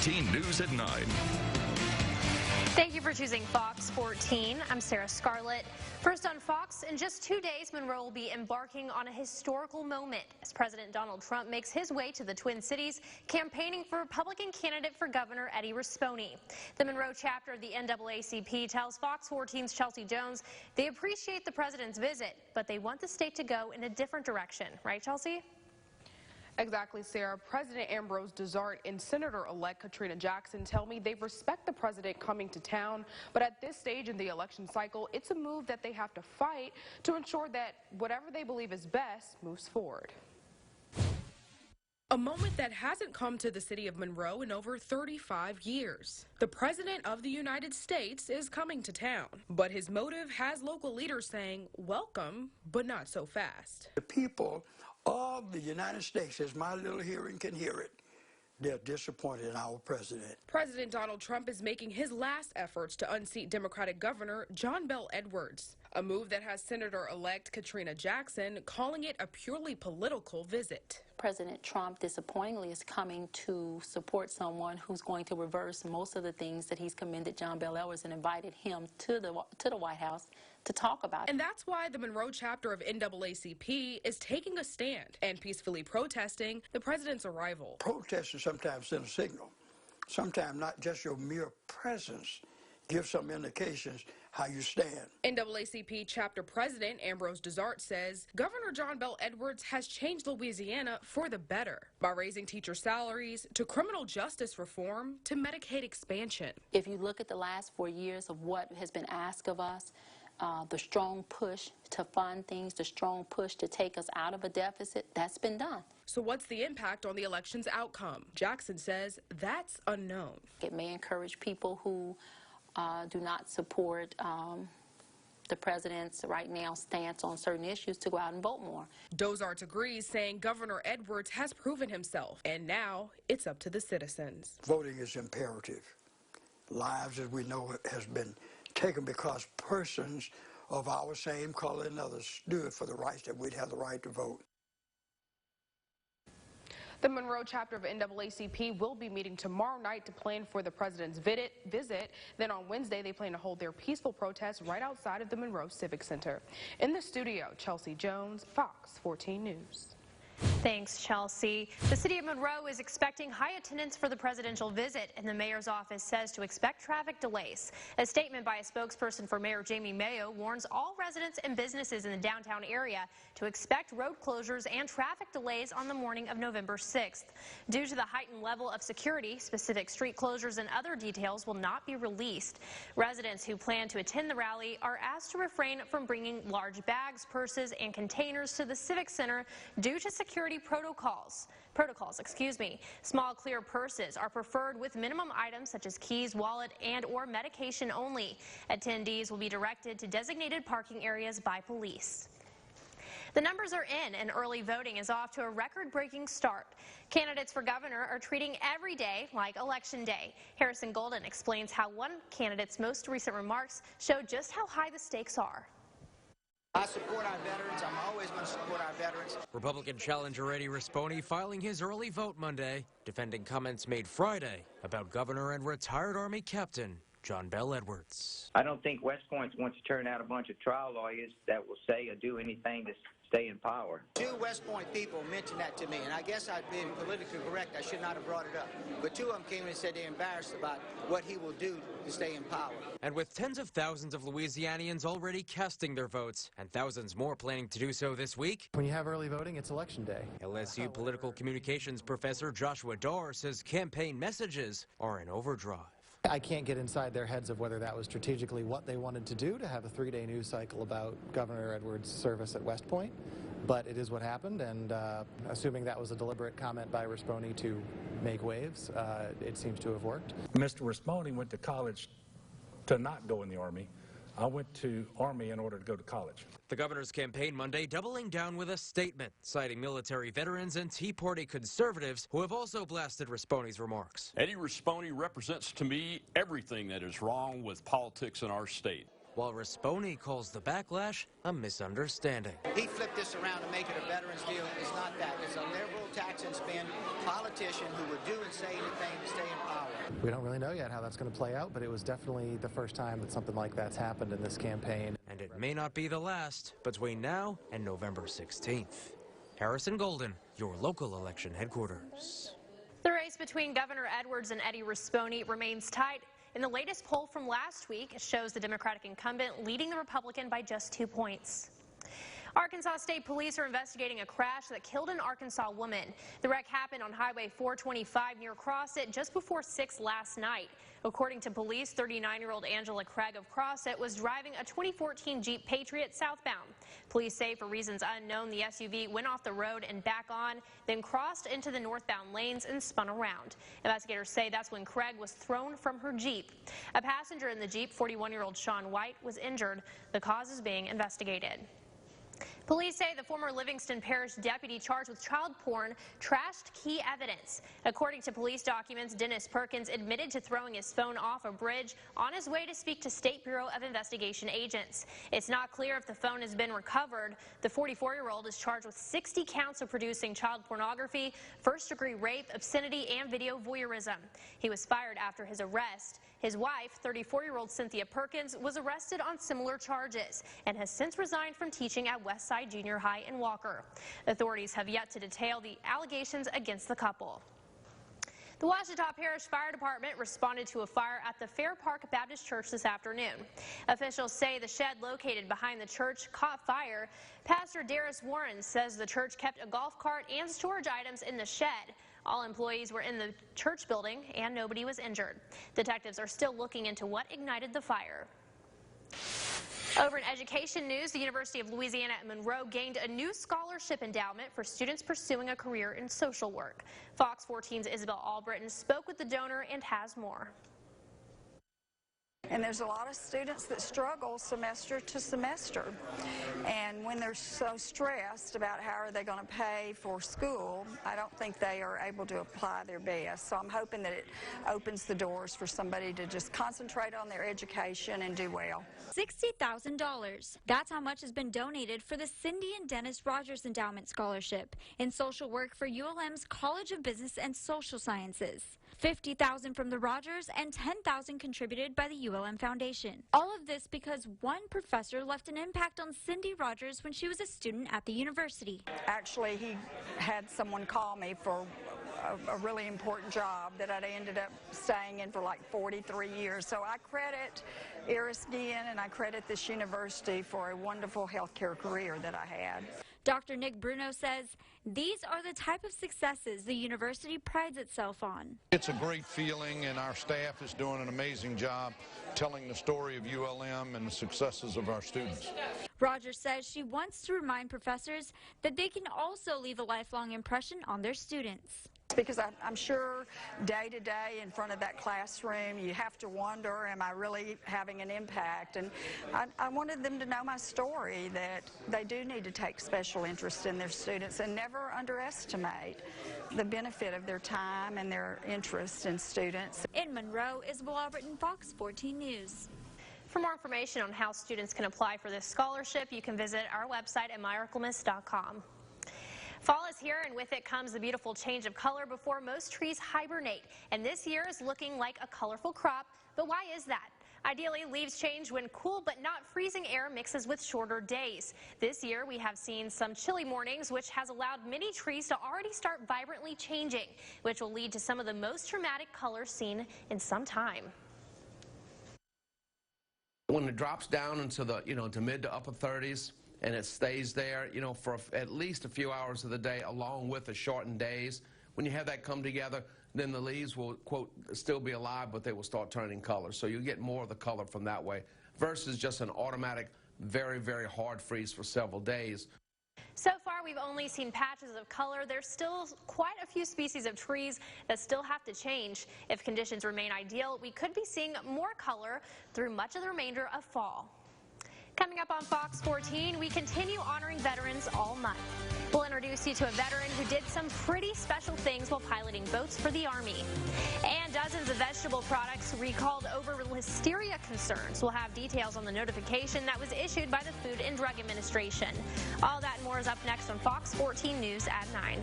14 News at 9. Thank you for choosing Fox 14. I'm Sarah Scarlett. First on Fox, in just 2 days, Monroe will be embarking on a historical moment as President Donald Trump makes his way to the Twin Cities, campaigning for Republican candidate for Governor Eddie Rispone. The Monroe chapter of the NAACP tells Fox 14's Chelsea Jones they appreciate the president's visit, but they want the state to go in a different direction. Right, Chelsea? Exactly, Sarah. President Ambrose Desart and Senator-elect Katrina Jackson tell me they respect the president coming to town, but at this stage in the election cycle, it's a move that they have to fight to ensure that whatever they believe is best moves forward. A moment that hasn't come to the city of Monroe in over 35 years. The President of the United States is coming to town, but his motive has local leaders saying, welcome, but not so fast. The people of the United States, as my little hearing can hear it, they're disappointed in our president. President Donald Trump is making his last efforts to unseat Democratic Governor John Bel Edwards, a move that has Senator-elect Katrina Jackson calling it a purely political visit. President Trump, disappointingly, is coming to support someone who's going to reverse most of the things that he's commended John Bel Edwards and invited him to the White House to talk about. And that's why the Monroe chapter of NAACP is taking a stand and peacefully protesting the president's arrival. Protesting sometimes send a signal. Sometimes not just your mere presence gives some indications how you stand. NAACP chapter president Ambrose Desart says Governor John Bel Edwards has changed Louisiana for the better by raising teacher salaries to criminal justice reform to Medicaid expansion. If you look at the last 4 years of what has been asked of us, the strong push to fund things, the strong push to take us out of a deficit, that's been done. So what's the impact on the election's outcome? Jackson says that's unknown. It may encourage people who do not support the president's right now stance on certain issues to go out and vote more. Desart agrees, saying Governor Edwards has proven himself, and now it's up to the citizens. Voting is imperative. Lives, as we know, has been taken because persons of our same color and others stood for the rights that we'd have the right to vote. The Monroe chapter of NAACP will be meeting tomorrow night to plan for the president's visit. Then on Wednesday, they plan to hold their peaceful protest right outside of the Monroe Civic Center. In the studio, Chelsea Jones, Fox 14 News. Thanks, Chelsea. The city of Monroe is expecting high attendance for the presidential visit, and the mayor's office says to expect traffic delays. A statement by a spokesperson for Mayor Jamie Mayo warns all residents and businesses in the downtown area to expect road closures and traffic delays on the morning of November 6th. Due to the heightened level of security, specific street closures and other details will not be released. Residents who plan to attend the rally are asked to refrain from bringing large bags, purses, and containers to the Civic Center due to security protocols. Small clear purses are preferred with minimum items such as keys, wallet, and/or medication only. Attendees will be directed to designated parking areas by police. The numbers are in, and early voting is off to a record-breaking start. Candidates for governor are treating every day like Election Day. Harrison Golden explains how one candidate's most recent remarks show just how high the stakes are. I support our veterans. I'm always going to support our veterans. Republican challenger Eddie Rispone filing his early vote Monday, defending comments made Friday about Governor and retired Army Captain John Bel Edwards. I don't think West Point wants to turn out a bunch of trial lawyers that will say or do anything to stay in power. 2 West Point people mentioned that to me, and I guess I've been politically correct. I should not have brought it up. But 2 of them came in and said they're embarrassed about what he will do to stay in power. And with tens of thousands of Louisianians already casting their votes and thousands more planning to do so this week, when you have early voting, it's Election Day. LSU political communications professor Joshua Darr says campaign messages are in overdrive. I can't get inside their heads of whether that was strategically what they wanted to do to have a 3-day news cycle about Governor Edwards' service at West Point, but it is what happened, and assuming that was a deliberate comment by Rispone to make waves, it seems to have worked. Mr. Rispone went to college to not go in the Army. I went to Army in order to go to college. The governor's campaign Monday doubling down with a statement, citing military veterans and Tea Party conservatives who have also blasted Rispone's remarks. Eddie Rispone represents to me everything that is wrong with politics in our state. While Rispone calls the backlash a misunderstanding. He flipped this around to make it a veterans deal. It's not that. It's a liberal tax and spend politician who would do and say anything to stay in power. We don't really know yet how that's going to play out, but it was definitely the first time that something like that's happened in this campaign. And it may not be the last between now and November 16th. Harrison Golden, your local election headquarters. The race between Governor Edwards and Eddie Rispone remains tight. In the latest poll from last week, it shows the Democratic incumbent leading the Republican by just 2 points. Arkansas State Police are investigating a crash that killed an Arkansas woman. The wreck happened on Highway 425 near Crossett just before 6 last night. According to police, 39-year-old Angela Craig of Crossett was driving a 2014 Jeep Patriot southbound. Police say for reasons unknown, the SUV went off the road and back on, then crossed into the northbound lanes and spun around. Investigators say that's when Craig was thrown from her Jeep. A passenger in the Jeep, 41-year-old Sean White, was injured. The cause is being investigated. Police say the former Livingston Parish deputy charged with child porn trashed key evidence. According to police documents, Dennis Perkins admitted to throwing his phone off a bridge on his way to speak to State Bureau of Investigation agents. It's not clear if the phone has been recovered. The 44-year-old is charged with 60 counts of producing child pornography, first-degree rape, obscenity, and video voyeurism. He was fired after his arrest. His wife, 34-year-old Cynthia Perkins, was arrested on similar charges and has since resigned from teaching at Westside Junior High in Walker. Authorities have yet to detail the allegations against the couple. The Ouachita Parish Fire Department responded to a fire at the Fair Park Baptist Church this afternoon. Officials say the shed located behind the church caught fire. Pastor Darius Warren says the church kept a golf cart and storage items in the shed. All employees were in the church building and nobody was injured. Detectives are still looking into what ignited the fire. Over in education news, the University of Louisiana at Monroe gained a new scholarship endowment for students pursuing a career in social work. Fox 14's Isabel Albritton spoke with the donor and has more. And there's a lot of students that struggle semester to semester. And when they're so stressed about how are they going to pay for school, I don't think they are able to apply their best. So I'm hoping that it opens the doors for somebody to just concentrate on their education and do well. $60,000. That's how much has been donated for the Cindy and Dennis Rogers Endowment Scholarship in social work for ULM's College of Business and Social Sciences. $50,000 from the Rogers and $10,000 contributed by the ULM Foundation. All of this because one professor left an impact on Cindy Rogers when she was a student at the university. Actually, he had someone call me for a really important job that I ended up staying in for like 43 years. So I credit Iris Guillen and I credit this university for a wonderful healthcare career that I had. Dr. Nick Bruno says these are the type of successes the university prides itself on. It's a great feeling, and our staff is doing an amazing job telling the story of ULM and the successes of our students. Rogers says she wants to remind professors that they can also leave a lifelong impression on their students. Because I'm sure day to day in front of that classroom, you have to wonder, am I really having an impact? And I wanted them to know my story, that they do need to take special interest in their students and never underestimate the benefit of their time and their interest in students. In Monroe, Isabel Albritton, Fox 14 News. For more information on how students can apply for this scholarship, you can visit our website at myarklemiss.com. Fall is here, and with it comes the beautiful change of color before most trees hibernate. And this year is looking like a colorful crop. But why is that? Ideally, leaves change when cool but not freezing air mixes with shorter days. This year, we have seen some chilly mornings, which has allowed many trees to already start vibrantly changing, which will lead to some of the most dramatic colors seen in some time. When it drops down into the, to mid to upper 30s, and it stays there, for at least a few hours of the day, along with the shortened days. When you have that come together, then the leaves will, quote, still be alive, but they will start turning color. So you get more of the color from that way versus just an automatic, very, very hard freeze for several days. So far, we've only seen patches of color. There's still quite a few species of trees that still have to change. If conditions remain ideal, we could be seeing more color through much of the remainder of fall. Coming up on Fox 14, we continue honoring veterans all month. We'll introduce you to a veteran who did some pretty special things while piloting boats for the Army. And dozens of vegetable products recalled over listeria concerns. We'll have details on the notification that was issued by the Food and Drug Administration. All that and more is up next on Fox 14 News at 9.